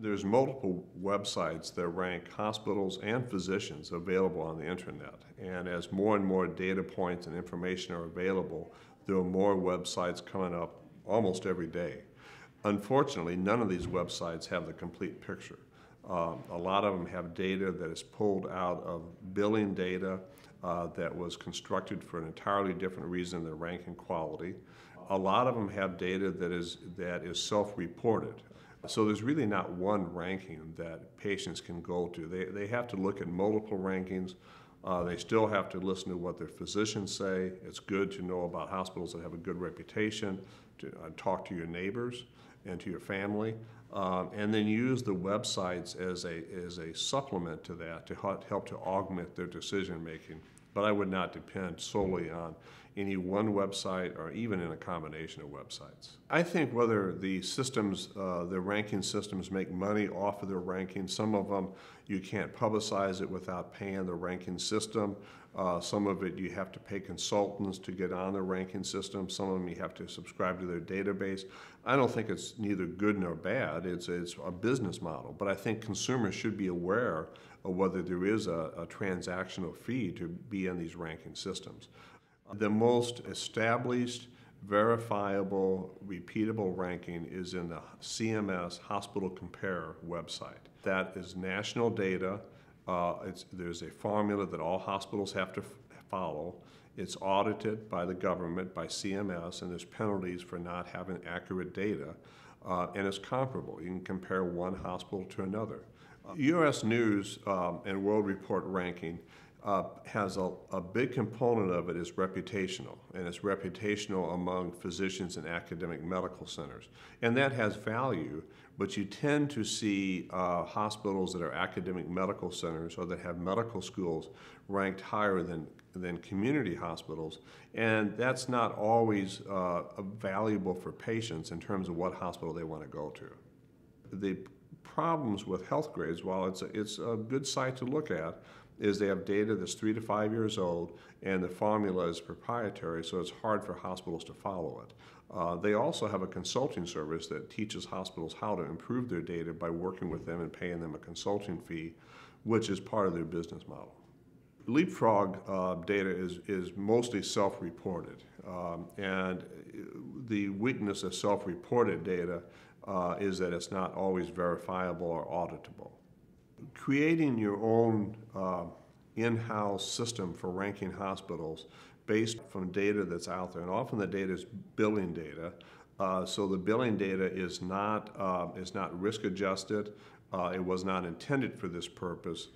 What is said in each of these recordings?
There's multiple websites that rank hospitals and physicians available on the internet. And as more and more data points and information are available, there are more websites coming up almost every day. Unfortunately, none of these websites have the complete picture. A lot of them have data that is pulled out of billing data that was constructed for an entirely different reason than ranking quality. A lot of them have data that is self-reported. So there's really not one ranking that patients can go to. They have to look at multiple rankings. They still have to listen to what their physicians say. It's good to know about hospitals that have a good reputation, to talk to your neighbors and to your family, and then use the websites as a supplement to that to help to augment their decision making. But I would not depend solely on any one website or even in a combination of websites. I think whether the systems, the ranking systems make money off of their rankings. Some of them you can't publicize it without paying the ranking system. Some of it you have to pay consultants to get on the ranking system. Some of them you have to subscribe to their database. I don't think it's neither good nor bad. It's a business model. But I think consumers should be aware of whether there is a transactional fee to be in these ranking systems. The most established, verifiable, repeatable ranking is in the CMS Hospital Compare website. That is national data. There's a formula that all hospitals have to follow. It's audited by the government, by CMS, and there's penalties for not having accurate data. And it's comparable. You can compare one hospital to another. U.S. News and World Report ranking has a big component of it is reputational, and it's reputational among physicians and academic medical centers. And that has value, but you tend to see hospitals that are academic medical centers or that have medical schools ranked higher than community hospitals, and that's not always valuable for patients in terms of what hospital they want to go to. The problems with health grades, while it's a good site to look at, is they have data that's 3 to 5 years old, and the formula is proprietary, so it's hard for hospitals to follow it. They also have a consulting service that teaches hospitals how to improve their data by working with them and paying them a consulting fee, which is part of their business model. Leapfrog data is mostly self-reported, and the weakness of self-reported data is that it's not always verifiable or auditable. Creating your own in-house system for ranking hospitals based from data that's out there, and often the data is billing data, so the billing data is not risk adjusted, it was not intended for this purpose,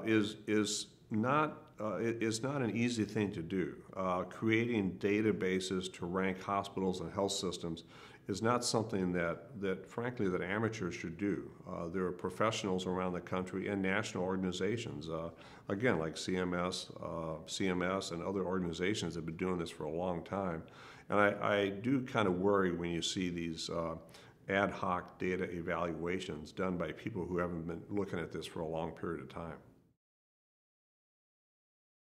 is not an easy thing to do. Creating databases to rank hospitals and health systems is not something that frankly, that amateurs should do. There are professionals around the country and national organizations, again, like CMS and other organizations that have been doing this for a long time. And I do kind of worry when you see these ad hoc data evaluations done by people who haven't been looking at this for a long period of time.